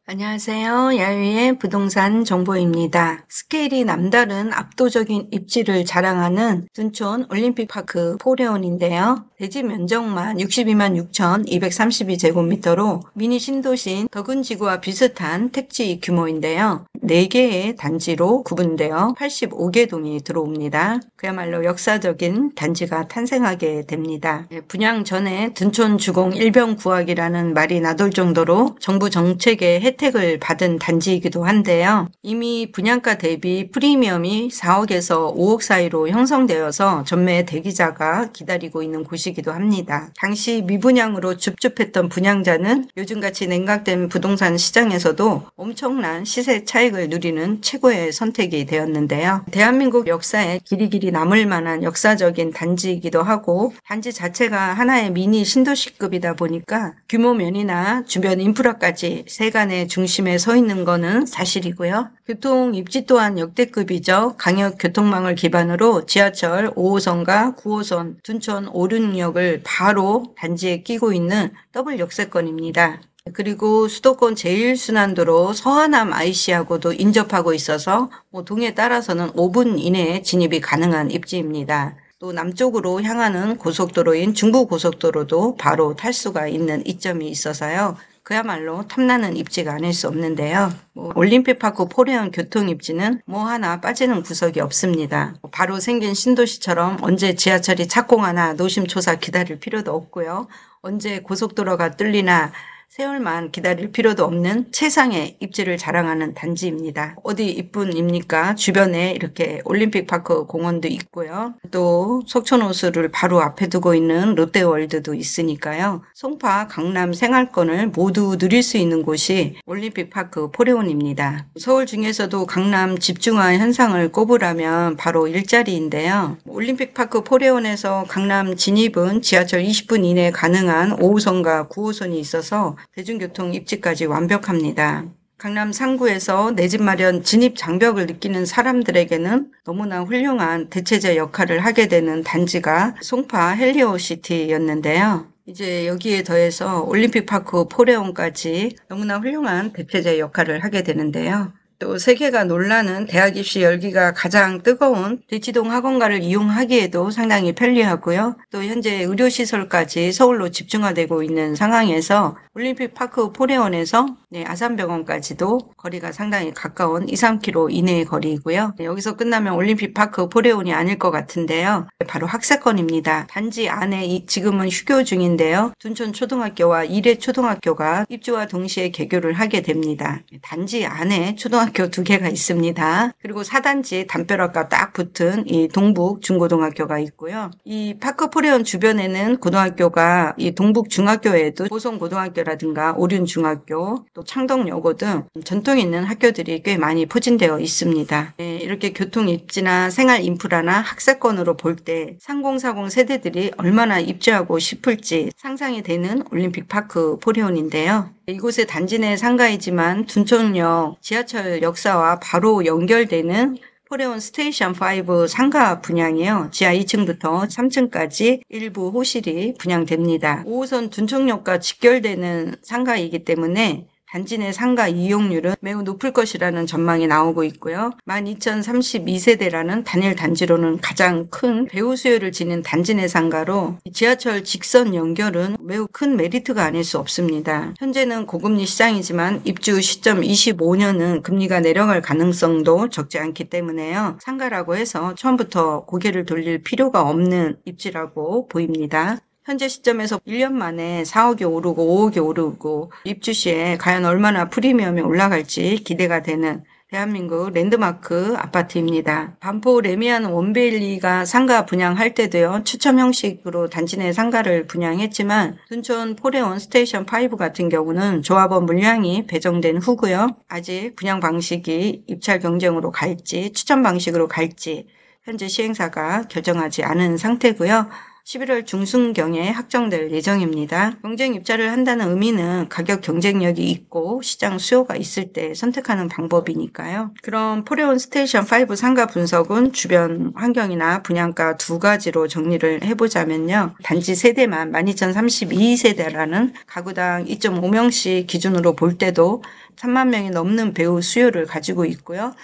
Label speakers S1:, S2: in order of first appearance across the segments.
S1: 안녕하세요. 야유의 부동산 정보입니다. 스케일이 남다른 압도적인 입지를 자랑하는 둔촌 올림픽파크 포레온인데요. 대지 면적만 62만 6,232제곱미터로 미니 신도시인 덕은지구와 비슷한 택지 규모인데요. 4개의 단지로 구분되어 85개 동이 들어옵니다. 그야말로 역사적인 단지가 탄생하게 됩니다. 분양 전에 둔촌 주공 일병 구하기라는 말이 나돌 정도로 정부 정책의 혜택을 받은 단지이기도 한데요. 이미 분양가 대비 프리미엄이 4억에서 5억 사이로 형성되어서 전매 대기자가 기다리고 있는 곳이기도 합니다. 당시 미분양으로 줍줍했던 분양자는 요즘같이 냉각된 부동산 시장에서도 엄청난 시세 차익을 누리는 최고의 선택이 되었는데요. 대한민국 역사에 길이길이 남을 만한 역사적인 단지이기도 하고 단지 자체가 하나의 미니 신도시급이다 보니까 규모 면이나 주변 인프라까지 세간의 중심에 서 있는 거는 사실이고요. 교통 입지 또한 역대급이죠. 강역 교통망을 기반으로 지하철 5호선과 9호선, 둔촌 오륜역을 바로 단지에 끼고 있는 더블 역세권입니다. 그리고 수도권 제1순환도로 서하남 IC하고도 인접하고 있어서 동에 따라서는 5분 이내에 진입이 가능한 입지입니다. 또 남쪽으로 향하는 고속도로인 중부고속도로도 바로 탈 수가 있는 이점이 있어서요. 그야말로 탐나는 입지가 아닐 수 없는데요. 올림픽파크 포레온 교통입지는 하나 빠지는 구석이 없습니다. 바로 생긴 신도시처럼 언제 지하철이 착공하나 노심초사 기다릴 필요도 없고요. 언제 고속도로가 뚫리나 세월만 기다릴 필요도 없는 최상의 입지를 자랑하는 단지입니다. 어디 이쁜입니까? 주변에 이렇게 올림픽파크 공원도 있고요. 또 석촌호수를 바로 앞에 두고 있는 롯데월드도 있으니까요. 송파, 강남 생활권을 모두 누릴 수 있는 곳이 올림픽파크 포레온입니다. 서울 중에서도 강남 집중화 현상을 꼽으라면 바로 일자리인데요. 올림픽파크 포레온에서 강남 진입은 지하철 20분 이내 가능한 5호선과 9호선이 있어서 대중교통 입지까지 완벽합니다. 강남 상구에서 내 집 마련 진입 장벽을 느끼는 사람들에게는 너무나 훌륭한 대체제 역할을 하게 되는 단지가 송파 헬리오시티였는데요. 이제 여기에 더해서 올림픽파크 포레온까지 너무나 훌륭한 대체제 역할을 하게 되는데요. 또 세계가 놀라는 대학 입시 열기가 가장 뜨거운 대치동 학원가를 이용하기에도 상당히 편리하고요. 또 현재 의료시설까지 서울로 집중화되고 있는 상황에서 올림픽파크 포레온에서 아산병원까지도 거리가 상당히 가까운 2, 3km 이내의 거리이고요. 여기서 끝나면 올림픽파크 포레온이 아닐 것 같은데요. 바로 학세권입니다. 단지 안에 지금은 휴교 중인데요. 둔촌초등학교와 이례초등학교가 입주와 동시에 개교를 하게 됩니다. 단지 안에 초등학교 2개가 있습니다. 그리고 4단지 담벼락과 딱 붙은 이 동북 중고등학교가 있고요. 이 파크 포레온 주변에는 고등학교가 이 동북 중학교에도 보성고등학교라든가 오륜중학교, 또 창덕여고 등 전통 있는 학교들이 꽤 많이 포진되어 있습니다. 이렇게 교통 입지나 생활 인프라나 학세권으로 볼 때 3040 세대들이 얼마나 입주하고 싶을지 상상이 되는 올림픽파크 포레온인데요. 이곳의 단지 내 상가이지만 둔촌역 지하철 역사와 바로 연결되는 포레온 스테이션 5 상가 분양이요. 지하 2층부터 3층까지 일부 호실이 분양됩니다. 5호선 둔촌역과 직결되는 상가이기 때문에 단지 내 상가 이용률은 매우 높을 것이라는 전망이 나오고 있고요. 12,032세대라는 단일 단지로는 가장 큰 배후 수요를 지닌 단지 내 상가로 지하철 직선 연결은 매우 큰 메리트가 아닐 수 없습니다. 현재는 고금리 시장이지만 입주 시점 25년은 금리가 내려갈 가능성도 적지 않기 때문에요. 상가라고 해서 처음부터 고개를 돌릴 필요가 없는 입지라고 보입니다. 현재 시점에서 1년 만에 4억이 오르고 5억이 오르고 입주 시에 과연 얼마나 프리미엄이 올라갈지 기대가 되는 대한민국 랜드마크 아파트입니다. 반포 레미안 원베일리가 상가 분양할 때도요. 추첨 형식으로 단지 내 상가를 분양했지만 둔촌 포레온 스테이션 5 같은 경우는 조합원 물량이 배정된 후고요. 아직 분양 방식이 입찰 경쟁으로 갈지 추첨 방식으로 갈지 현재 시행사가 결정하지 않은 상태고요. 11월 중순경에 확정될 예정입니다. 경쟁 입찰을 한다는 의미는 가격 경쟁력이 있고 시장 수요가 있을 때 선택하는 방법이니까요. 그럼 포레온 스테이션 5 상가 분석은 주변 환경이나 분양가 두 가지로 정리를 해보자면요. 단지 세대만 12,032세대라는 가구당 2.5명씩 기준으로 볼 때도 3만 명이 넘는 배우 수요를 가지고 있고요.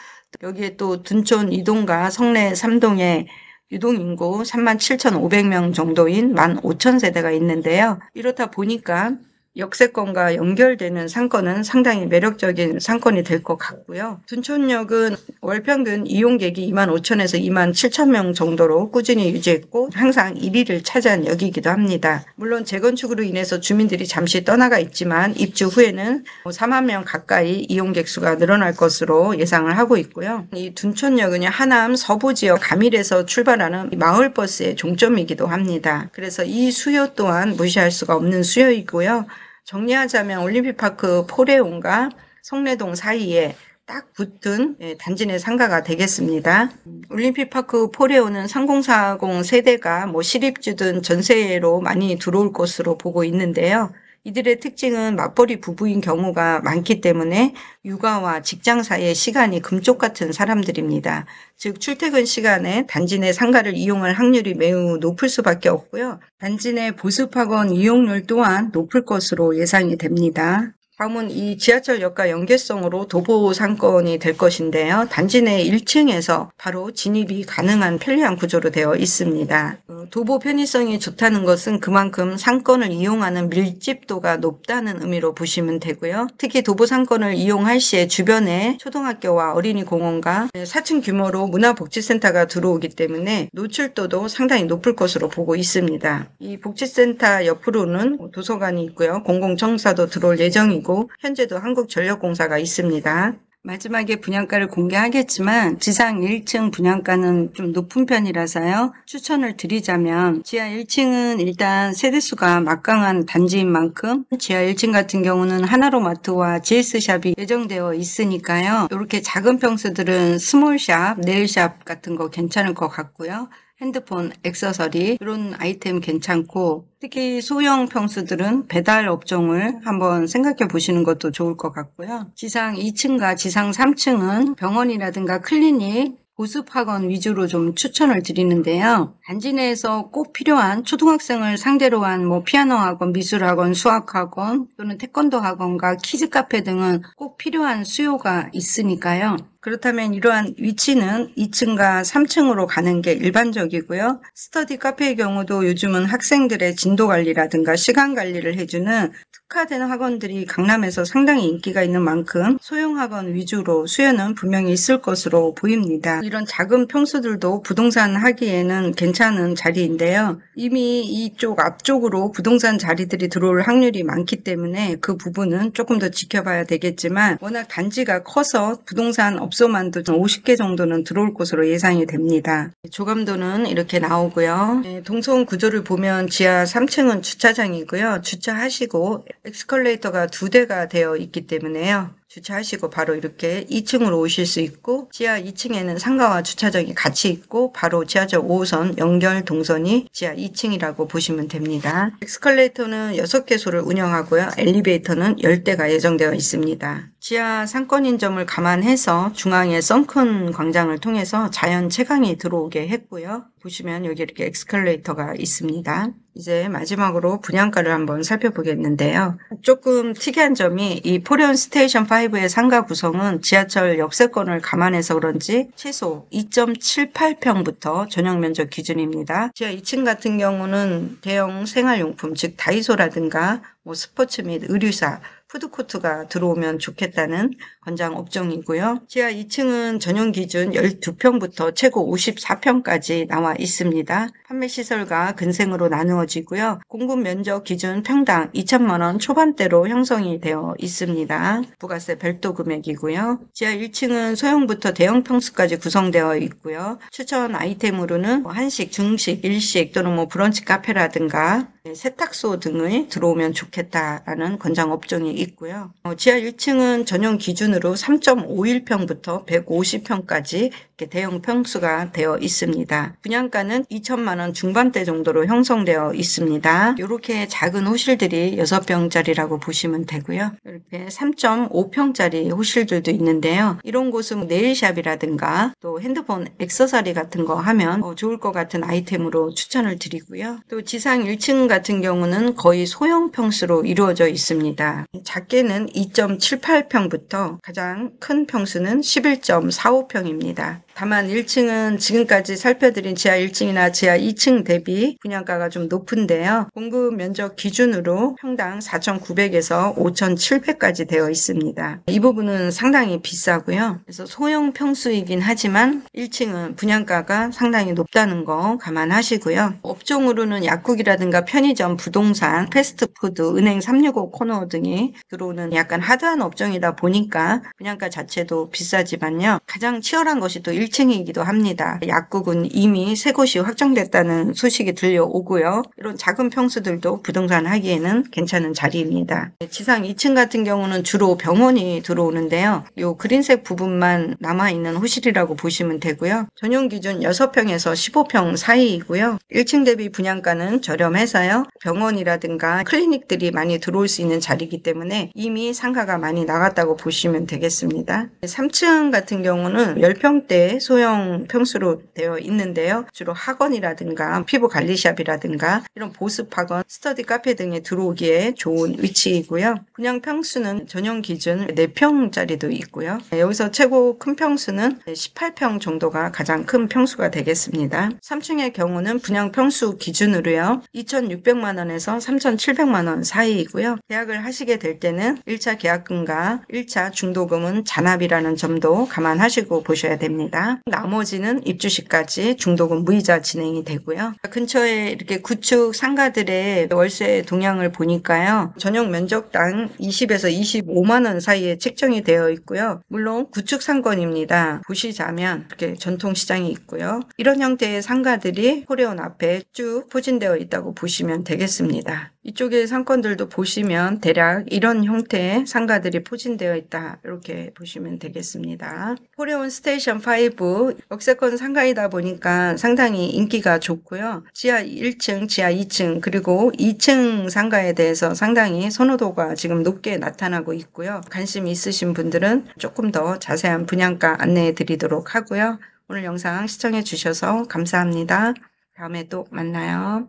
S1: 여기에 또 둔촌 2동과 성내 3동의 유동인구 37,500명 정도인 15,000세대가 있는데요. 이렇다 보니까 역세권과 연결되는 상권은 상당히 매력적인 상권이 될 것 같고요. 둔촌역은 월평균 이용객이 25,000에서 27,000명 정도로 꾸준히 유지했고 항상 1위를 차지한 역이기도 합니다. 물론 재건축으로 인해서 주민들이 잠시 떠나가 있지만 입주 후에는 4만 명 가까이 이용객 수가 늘어날 것으로 예상을 하고 있고요. 이 둔촌역은 하남 서부 지역 가밀에서 출발하는 마을버스의 종점이기도 합니다. 그래서 이 수요 또한 무시할 수가 없는 수요이고요. 정리하자면 올림픽파크 포레온과 성내동 사이에 딱 붙은 단지 내 상가가 되겠습니다. 올림픽파크 포레온은 3040 세대가 실입주든 전세로 많이 들어올 것으로 보고 있는데요. 이들의 특징은 맞벌이 부부인 경우가 많기 때문에 육아와 직장 사이의 시간이 금쪽 같은 사람들입니다. 즉 출퇴근 시간에 단지 내 상가를 이용할 확률이 매우 높을 수밖에 없고요. 단지 내 보습학원 이용률 또한 높을 것으로 예상이 됩니다. 다음은 이 지하철역과 연계성으로 도보 상권이 될 것인데요. 단지 내 1층에서 바로 진입이 가능한 편리한 구조로 되어 있습니다. 도보 편의성이 좋다는 것은 그만큼 상권을 이용하는 밀집도가 높다는 의미로 보시면 되고요. 특히 도보 상권을 이용할 시에 주변에 초등학교와 어린이공원과 4층 규모로 문화복지센터가 들어오기 때문에 노출도도 상당히 높을 것으로 보고 있습니다. 이 복지센터 옆으로는 도서관이 있고요. 공공청사도 들어올 예정이고 현재도 한국전력공사가 있습니다. 마지막에 분양가를 공개하겠지만 지상 1층 분양가는 좀 높은 편이라서요. 추천을 드리자면 지하 1층은 일단 세대수가 막강한 단지인 만큼 지하 1층 같은 경우는 하나로마트와 GS샵이 예정되어 있으니까요. 이렇게 작은 평수들은 스몰샵, 네일샵 같은 거 괜찮을 것 같고요. 핸드폰, 액세서리 이런 아이템 괜찮고 특히 소형 평수들은 배달 업종을 한번 생각해 보시는 것도 좋을 것 같고요. 지상 2층과 지상 3층은 병원이라든가 클리닉, 보습학원 위주로 좀 추천을 드리는데요. 단지 내에서 꼭 필요한 초등학생을 상대로 한 피아노 학원, 미술학원, 수학학원 또는 태권도 학원과 키즈 카페 등은 꼭 필요한 수요가 있으니까요. 그렇다면 이러한 위치는 2층과 3층으로 가는 게 일반적이고요. 스터디 카페의 경우도 요즘은 학생들의 진도 관리라든가 시간 관리를 해주는 특화된 학원들이 강남에서 상당히 인기가 있는 만큼 소형 학원 위주로 수요는 분명히 있을 것으로 보입니다. 이런 작은 평수들도 부동산 하기에는 괜찮은 자리인데요. 이미 이쪽 앞쪽으로 부동산 자리들이 들어올 확률이 많기 때문에 그 부분은 조금 더 지켜봐야 되겠지만 워낙 단지가 커서 부동산 업소만도 50개 정도는 들어올 것으로 예상이 됩니다. 조감도는 이렇게 나오고요. 동선 구조를 보면 지하 3층은 주차장이고요. 주차하시고 에스컬레이터가 2대가 되어 있기 때문에요. 주차하시고 바로 이렇게 2층으로 오실 수 있고 지하 2층에는 상가와 주차장이 같이 있고 바로 지하철 5호선 연결 동선이 지하 2층이라고 보시면 됩니다. 에스컬레이터는 6개소를 운영하고요. 엘리베이터는 10대가 예정되어 있습니다. 지하 상권인 점을 감안해서 중앙에 썬큰 광장을 통해서 자연 채광이 들어오게 했고요. 보시면 여기 이렇게 에스컬레이터가 있습니다. 이제 마지막으로 분양가를 한번 살펴보겠는데요. 조금 특이한 점이 이 포레온 스테이션 5의 상가 구성은 지하철 역세권을 감안해서 그런지 최소 2.78평부터 전용 면적 기준입니다. 지하 2층 같은 경우는 대형 생활용품 즉 다이소라든가 스포츠 및 의류사, 푸드코트가 들어오면 좋겠다는 권장 업종이고요. 지하 2층은 전용 기준 12평부터 최고 54평까지 나와 있습니다. 판매 시설과 근생으로 나누어지고요. 공급 면적 기준 평당 2천만 원 초반대로 형성이 되어 있습니다. 부가세 별도 금액이고요. 지하 1층은 소형부터 대형 평수까지 구성되어 있고요. 추천 아이템으로는 한식, 중식, 일식 또는 브런치 카페라든가 세탁소 등이 들어오면 좋겠다라는 권장 업종이 있고요. 지하 1층은 전용 기준으로 3.51평부터 150평까지 대형 평수가 되어 있습니다. 분양가는 2천만 원 중반대 정도로 형성되어 있습니다. 이렇게 작은 호실들이 6평짜리라고 보시면 되고요. 이렇게 3.5평짜리 호실들도 있는데요. 이런 곳은 네일샵이라든가 또 핸드폰 액세서리 같은 거 하면 좋을 것 같은 아이템으로 추천을 드리고요. 또 지상 1층 같은 경우는 거의 소형 평수로 이루어져 있습니다. 작게는 2.78평부터 가장 큰 평수는 11.45평입니다. 다만 1층은 지금까지 살펴드린 지하 1층이나 지하 2층 대비 분양가가 좀 높은데요. 공급 면적 기준으로 평당 4,900에서 5,700까지 되어 있습니다. 이 부분은 상당히 비싸고요. 그래서 소형 평수이긴 하지만 1층은 분양가가 상당히 높다는 거 감안하시고요. 업종으로는 약국이라든가 편의점, 부동산, 패스트푸드, 은행 365 코너 등이 들어오는 약간 하드한 업종이다 보니까 분양가 자체도 비싸지만요. 가장 치열한 것이 또 1층이기도 합니다. 약국은 이미 3곳이 확정됐다는 소식이 들려오고요. 이런 작은 평수들도 부동산 하기에는 괜찮은 자리입니다. 지상 2층 같은 경우는 주로 병원이 들어오는데요. 이 그린색 부분만 남아있는 호실이라고 보시면 되고요. 전용 기준 6평에서 15평 사이이고요. 1층 대비 분양가는 저렴해서요. 병원이라든가 클리닉들이 많이 들어올 수 있는 자리이기 때문에 이미 상가가 많이 나갔다고 보시면 되겠습니다. 3층 같은 경우는 10평대 소형 평수로 되어 있는데요. 주로 학원이라든가 피부 관리샵이라든가 이런 보습학원, 스터디 카페 등에 들어오기에 좋은 위치이고요. 분양 평수는 전용 기준 4평짜리도 있고요. 여기서 최고 큰 평수는 18평 정도가 가장 큰 평수가 되겠습니다. 3층의 경우는 분양 평수 기준으로요. 2,600만 원에서 3,700만 원 사이이고요. 계약을 하시게 될 때는 1차 계약금과 1차 중도금은 잔압이라는 점도 감안하시고 보셔야 됩니다. 나머지는 입주 시까지 중도금 무이자 진행이 되고요. 근처에 이렇게 구축 상가들의 월세 동향을 보니까요. 전용 면적당 20에서 25만 원 사이에 책정이 되어 있고요. 물론 구축 상권입니다. 보시자면 이렇게 전통시장이 있고요. 이런 형태의 상가들이 코레온 앞에 쭉 포진되어 있다고 보시면 되겠습니다. 이쪽의 상권들도 보시면 대략 이런 형태의 상가들이 포진되어 있다 이렇게 보시면 되겠습니다. 코레온 스테이션 5 역세권 상가이다 보니까 상당히 인기가 좋고요. 지하 1층, 지하 2층 그리고 2층 상가에 대해서 상당히 선호도가 지금 높게 나타나고 있고요. 관심 있으신 분들은 조금 더 자세한 분양가 안내해 드리도록 하고요. 오늘 영상 시청해 주셔서 감사합니다. 다음에 또 만나요.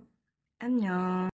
S1: 안녕.